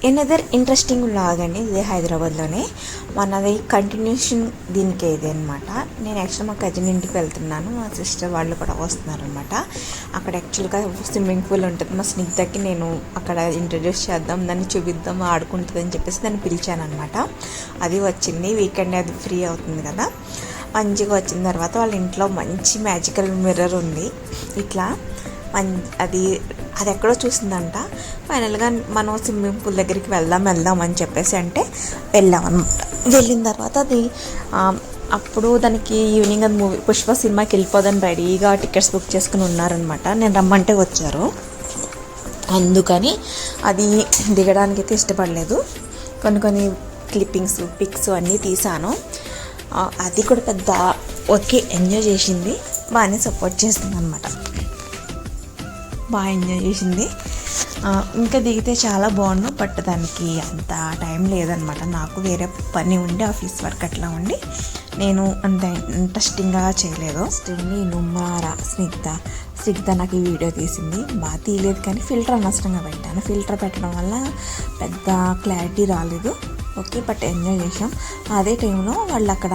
Another interesting vlog అండి. ఇది హైదరాబాద్లోనే మనది కంటిన్యూషన్ దీనికి ఇది అనమాట. నేను యాక్చువల్గా మా కజిన్ ఇంటికి వెళ్తున్నాను, మా సిస్టర్ వాళ్ళు కూడా వస్తున్నారు అనమాట. అక్కడ యాక్చువల్గా స్విమ్మింగ్ పూల్ ఉంటుంది. మా స్నేహితుకి నేను అక్కడ ఇంట్రడ్యూస్ చేద్దాం, దాన్ని చూపిద్దాం, ఆడుకుంటుంది అని చెప్పేసి దాన్ని పిలిచాను అనమాట. అది వచ్చింది, వీకెండ్ అది ఫ్రీ అవుతుంది కదా. మంచిగా వచ్చిన తర్వాత వాళ్ళ ఇంట్లో మంచి మ్యాజికల్ మిర్రర్ ఉంది. ఇట్లా అది ఎక్కడో చూసిందంట. ఫైనల్గా మనం స్విమ్మింగ్ పూల్ దగ్గరికి వెళ్దాం అని చెప్పేసి అంటే వెళ్ళామన్నమాట. వెళ్ళిన తర్వాత అది అప్పుడు దానికి ఈవినింగ్ అది మూవీ పుష్ప సినిమాకి వెళ్ళిపోదని రెడీగా టికెట్స్ బుక్ చేసుకుని ఉన్నారనమాట. నేను రమ్మంటే వచ్చారు, అందుకని అది దిగడానికి అయితే ఇష్టపడలేదు. కొన్ని క్లిప్పింగ్స్ పిక్స్ అన్నీ తీసాను. అది కూడా పెద్ద ఓకే ఎంజాయ్ చేసింది, బాగానే సపోర్ట్ చేస్తుంది అనమాట. బాగా ఎంజాయ్ చేసింది. ఇంకా దిగితే చాలా బాగుండు, బట్ దానికి అంత టైం లేదనమాట. నాకు వేరే పని ఉండి ఆఫీస్ వర్క్ అట్లా ఉండి నేను అంత ఇంట్రెస్టింగ్గా చేయలేదు. నేను మారా స్నిగ్ధ నాకు ఈ వీడియో తీసింది. బాగా తీయలేదు కానీ ఫిల్టర్ అనవసరంగా పెట్టాను. ఫిల్టర్ పెట్టడం వల్ల పెద్ద క్లారిటీ రాలేదు. ఓకే, బట్ ఎంజాయ్ చేసాం. అదే టైంలో వాళ్ళు అక్కడ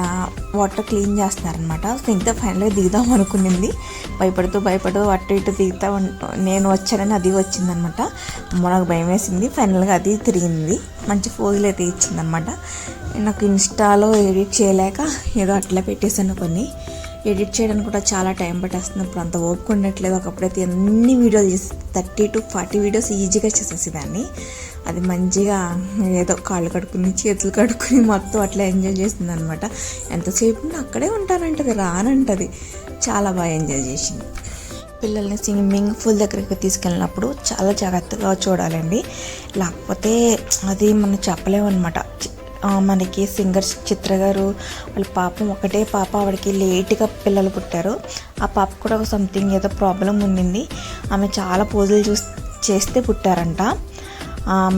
వాటర్ క్లీన్ చేస్తున్నారనమాట. స్నిగ్ధ ఫైనల్గా దిగుదాం అనుకునింది, భయపడుతూ అటు ఇటు దిగుతా నేను వచ్చానని అది వచ్చిందనమాట. నాకు భయం వేసింది. ఫైనల్గా అది తిరిగింది, మంచి పోజులు అయితే ఇచ్చిందనమాట. నాకు ఇన్స్టాలో ఎడిట్ చేయలేక ఏదో అట్లా పెట్టేశాను. కొన్ని ఎడిట్ చేయడానికి కూడా చాలా టైం పట్టేస్తుంది, ఇప్పుడు అంత ఓపిక ఉండట్లేదు. ఒకప్పుడైతే అన్ని వీడియోలు చేసి 30 to 40 వీడియోస్ ఈజీగా చేసేసేదాన్ని. అది మంచిగా ఏదో కాళ్ళు కడుక్కుని చేతులు కడుక్కుని మొత్తం అట్లా ఎంజాయ్ చేసింది అనమాట. ఎంతసేపు అక్కడే ఉంటానంటది, రానంటది. చాలా బాగా ఎంజాయ్ చేసింది. పిల్లల్ని స్విమ్మింగ్ పూల్ దగ్గరికి తీసుకెళ్ళినప్పుడు చాలా జాగ్రత్తగా చూడాలండి, లేకపోతే అది మనం చెప్పలేమన్నమాట. మనకి సింగర్ చిత్ర గారు వాళ్ళ పాపం ఒకటే పాప, ఆవిడకి లేట్గా పిల్లలు పుట్టారు. ఆ పాప కూడా సంథింగ్ ఏదో ప్రాబ్లం ఉండింది. ఆమె చాలా పోజులు చేస్తే పుట్టారంట.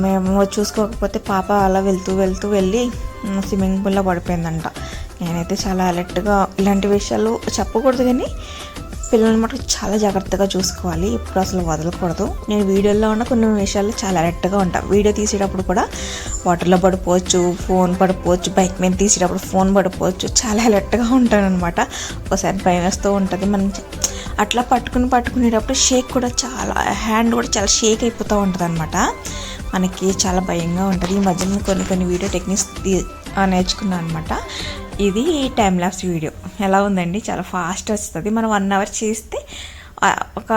మేము చూసుకోకపోతే పాప అలా వెళ్ళి స్విమ్మింగ్ పూల్లో పడిపోయిందంట. నేనైతే చాలా అలర్ట్గా, ఇలాంటి విషయాలు చెప్పకూడదు కానీ పిల్లల్ని మటుకు చాలా జాగ్రత్తగా చూసుకోవాలి, ఇప్పుడు అసలు వదలకూడదు. నేను వీడియోలో ఉన్న కొన్ని విషయాలు చాలా అలర్ట్గా ఉంటాను. వీడియో తీసేటప్పుడు కూడా వాటర్లో పడిపోవచ్చు, ఫోన్ పడిపోవచ్చు, బైక్ మీద తీసేటప్పుడు ఫోన్ పడిపోవచ్చు, చాలా అలర్ట్గా ఉంటాను అనమాట. ఒకసారి భయం వేస్తూ ఉంటుంది. మనం అట్లా పట్టుకునేటప్పుడు షేక్ కూడా చాలా, హ్యాండ్ కూడా చాలా షేక్ అయిపోతూ ఉంటుంది అనమాట. మనకి చాలా భయంగా ఉంటుంది. ఈ మధ్యన కొన్ని వీడియో టెక్నిక్స్ నేర్చుకున్నాను అనమాట. ఇది టైం ల్యాప్స్ వీడియో ఎలా ఉందండి, చాలా ఫాస్ట్ వస్తుంది. మనం 1 hour చేస్తే ఒక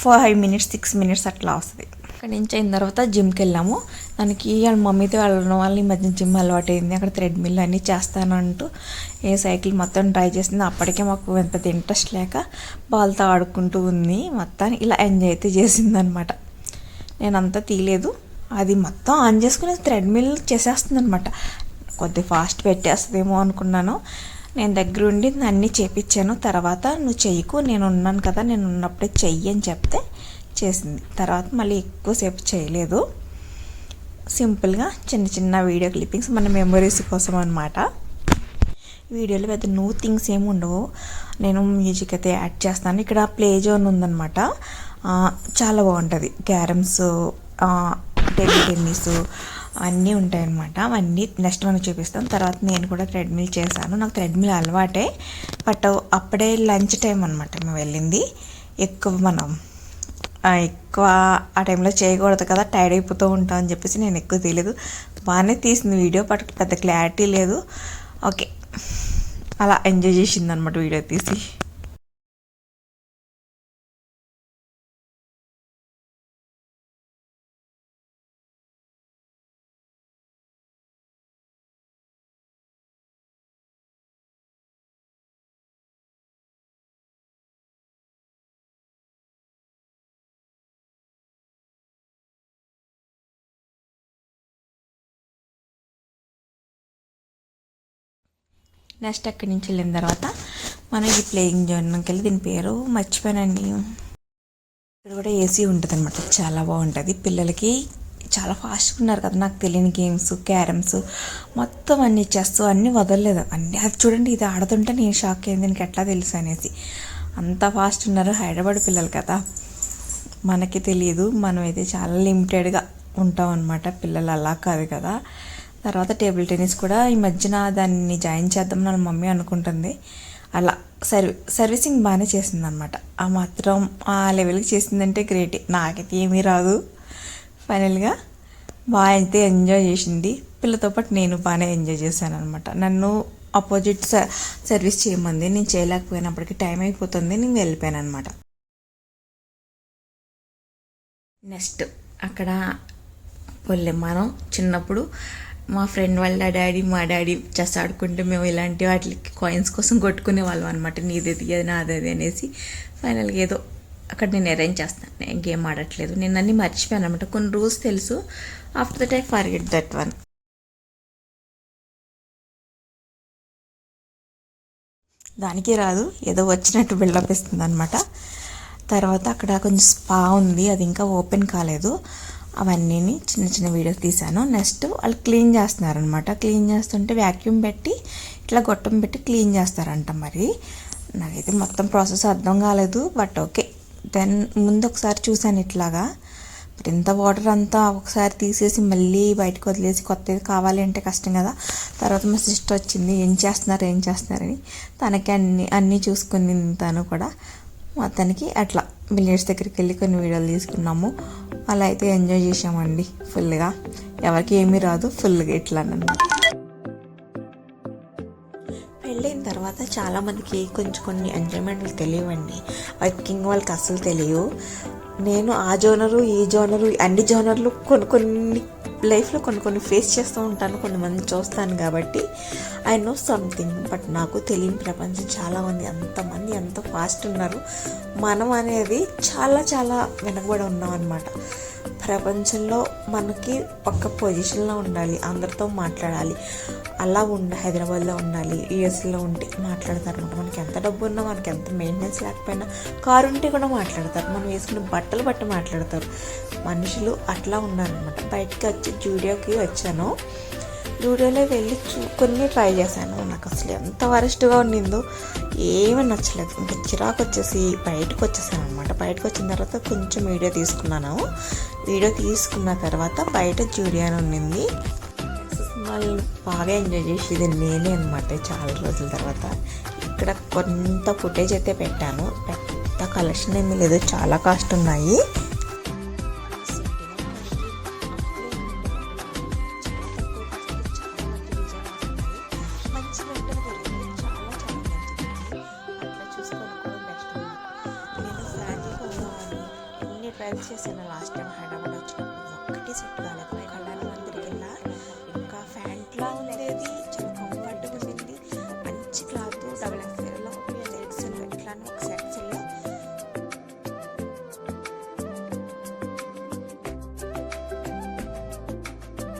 5 minutes 6 minutes అట్లా వస్తుంది. అక్కడి నుంచి అయిన తర్వాత జిమ్కి వెళ్ళాము. దానికి వాళ్ళ మమ్మీతో వాళ్ళ ఈ మధ్య జిమ్ అలవాటు అయింది. అక్కడ థ్రెడ్మిల్ అన్నీ చేస్తానంటూ సైకిల్ మొత్తం ట్రై చేసింది. అప్పటికే మాకు ఎంత ఇంట్రెస్ట్ లేక బాల్తో ఆడుకుంటూ ఉంది. మొత్తాన్ని ఇలా ఎంజాయ్ అయితే చేసిందనమాట. నేనంతా తీయలేదు, అది మొత్తం ఆన్ చేసుకుని థ్రెడ్మిల్ చేసేస్తుంది అనమాట. కొద్దిగా ఫాస్ట్ పెట్టేస్తుందేమో అనుకున్నాను. నేను దగ్గరుండి అన్నీ చేపించాను. తర్వాత నువ్వు చెయ్యకు, నేను ఉన్నాను కదా, నేను ఉన్నప్పుడే చెయ్యి అని చెప్తే చేసింది. తర్వాత మళ్ళీ ఎక్కువసేపు చేయలేదు, సింపుల్గా చిన్న వీడియో క్లిప్పింగ్స్ మన మెమరీస్ కోసం అనమాట. వీడియోలో పెద్ద న్యూ థింగ్స్ ఏమి ఉండవు. నేను మ్యూజిక్ అయితే యాడ్ చేస్తాను. ఇక్కడ ప్లే జోన్ ఉందన్నమాట, చాలా బాగుంటుంది. క్యారమ్స్, టేబుల్ టెన్నిస్ అన్నీ ఉంటాయన్నమాట. అవన్నీ నెక్స్ట్ మనం చూపిస్తాం. తర్వాత నేను కూడా థ్రెడ్మిల్ చేశాను. నాకు థ్రెడ్మిల్ అలవాటే, బట్ అప్పుడే లంచ్ టైం అనమాట మేము వెళ్ళింది. ఎక్కువ ఆ టైంలో చేయకూడదు కదా, టైర్డ్ అయిపోతూ ఉంటాం అని చెప్పేసి నేను ఎక్కువ తీయలేదు. బాగానే తీసింది వీడియో, బట్ పెద్ద క్లారిటీ లేదు. ఓకే, అలా ఎంజాయ్ చేసింది అనమాట వీడియో తీసి. నెక్స్ట్ అక్కడి నుంచి వెళ్ళిన తర్వాత మనం ఈ ప్లేయింగ్ జోన్కి వెళ్ళి, దీని పేరు మర్చిపోయానండి. ఇక్కడ కూడా ఏసీ ఉంటుంది అనమాట, చాలా బాగుంటుంది. పిల్లలకి చాలా ఫాస్ట్గా ఉన్నారు కదా, నాకు తెలియని గేమ్స్, క్యారమ్స్ మొత్తం అన్నీ చెస్ అన్నీ వదలలేదు అన్నీ. అది చూడండి, ఇది ఆడుతుంటే నేను షాక్ అయింది, దీనికి ఎట్లా తెలుసు అనేసి. అంత ఫాస్ట్ ఉన్నారు. హైదరాబాద్ పిల్లలు కదా, మనకి తెలియదు. మనమైతే చాలా లిమిటెడ్గా ఉంటాం అనమాట. పిల్లలు అలా కాదు కదా. తర్వాత టేబుల్ టెన్నిస్ కూడా ఈ మధ్యన దాన్ని జాయిన్ చేద్దాం వాళ్ళ మమ్మీ అనుకుంటుంది. అలా సర్వీసింగ్ బాగానే చేసింది అనమాట. ఆ మాత్రం ఆ లెవెల్కి చేసిందంటే గ్రేట్. నాకైతే ఏమీ రాదు. ఫైనల్గా బాగా అయితే ఎంజాయ్ చేసింది. పిల్లతో పాటు నేను బాగానే ఎంజాయ్ చేశాను అనమాట. నన్ను ఆపోజిట్ సర్వీస్ చేయమంది, నేను చేయలేకపోయినప్పటికీ టైం అయిపోతుంది, నేను వెళ్ళిపోయాను అనమాట. నెక్స్ట్ అక్కడ మనం చిన్నప్పుడు మా ఫ్రెండ్ వాళ్ళ డాడీ మా డాడీ చెస్ ఆడుకుంటే మేము ఇలాంటి వాటికి కాయిన్స్ కోసం కొట్టుకునే వాళ్ళం అనమాట. నీది అది నాది అది అనేసి. ఫైనల్గా ఏదో అక్కడ నేను అరేంజ్ చేస్తాను, నేను గేమ్ ఆడట్లేదు, నేను అన్నీ మర్చిపోయాను అనమాట. కొన్ని రూల్స్ తెలుసు, after that I forget that one. దానికి రాదు, ఏదో వచ్చినట్టు బిల్డప్ ఇస్తుంది అనమాట. తర్వాత అక్కడ కొంచెం స్పా ఉంది, అది ఇంకా ఓపెన్ కాలేదు. అవన్నీ చిన్న చిన్న వీడియోస్ తీశాను. నెక్స్ట్ వాళ్ళు క్లీన్ చేస్తున్నారనమాట. క్లీన్ చేస్తుంటే వ్యాక్యూమ్ పెట్టి ఇట్లా గొట్టం పెట్టి క్లీన్ చేస్తారంట. మరి నాకైతే మొత్తం ప్రాసెస్ అర్థం కాలేదు, బట్ ఓకే. దెన్ ముందు ఒకసారి చూశాను ఇట్లాగా. మరి ఇంత వాటర్ అంతా ఒకసారి తీసేసి మళ్ళీ బయటకు వదిలేసి కొత్తది కావాలి అంటే కష్టం కదా. తర్వాత మా సిస్టర్ వచ్చింది, ఏం చేస్తున్నారని. తనకి అన్నీ చూసుకుని తను కూడా మొత్తానికి అట్లా బిలియర్డ్స్ దగ్గరికి వెళ్ళి కొన్ని వీడియోలు తీసుకున్నాము. అలా అయితే ఎంజాయ్ చేసామండి ఫుల్గా. ఎవరికి ఏమీ రాదు, ఫుల్గా ఇట్లా అన్నమాట. పెళ్ళైన తర్వాత చాలామందికి కొన్ని ఎంజాయ్మెంట్లు తెలియవండి. వర్కింగ్ వాళ్ళకి అస్సలు తెలియవు. నేను ఆ జోనరు ఈ జోనరు అన్ని జోనర్లు కొన్ని లైఫ్లో కొన్ని ఫేస్ చేస్తూ ఉంటాను, కొంతమంది చూస్తాను కాబట్టి ఐ నో సంథింగ్. బట్ నాకు తెలియని ప్రపంచం చాలామంది, అంతమంది ఎంత ఫాస్ట్ ఉన్నారు. మనం అనేది చాలా చాలా వెనకబడి ఉన్నాం అనమాట. ప్రపంచంలో మనకి ఒక పొజిషన్లో ఉండాలి, అందరితో మాట్లాడాలి, అలా హైదరాబాద్లో ఉండాలి, యూఎస్లో ఉంటే మాట్లాడతారు అనమాట. మనకి ఎంత డబ్బు ఉన్నా, మనకి ఎంత మెయింటెనెన్స్ లేకపోయినా, కారు ఉంటే కూడా మాట్లాడతారు, మనం వేసుకున్న బట్టలు బట్టి మాట్లాడతారు. మనుషులు అట్లా ఉన్నారనమాట. బయటికి వచ్చి జూడియోకి వచ్చాను. జూడియోలో వెళ్ళి కొన్ని ట్రై చేశాను. నాకు అసలు ఎంత వరస్ట్గా ఉండిందో ఏమీ నచ్చలేదు. ఇంకా చిరాకు వచ్చేసి బయటకు వచ్చేసాను అనమాట. బయటకు వచ్చిన తర్వాత కొంచెం వీడియో తీసుకున్నాను. వీడియో తీసుకున్న తర్వాత బయట జూడియో అని ఉండింది. వాళ్ళు బాగా ఎంజాయ్ చేసేది నేనే అనమాట. చాలా రోజుల తర్వాత ఇక్కడ కొంత ఫుటేజ్ అయితే పెట్టాను. పెద్ద కలెక్షన్ ఏమీ లేదు, చాలా కాస్ట్ ఉన్నాయి. ట్రైల్స్ చేశాను లాస్ట్ టైం హైదరాబాద్ వచ్చినప్పుడు, ఒక్కటి సెట్ కాలేదు.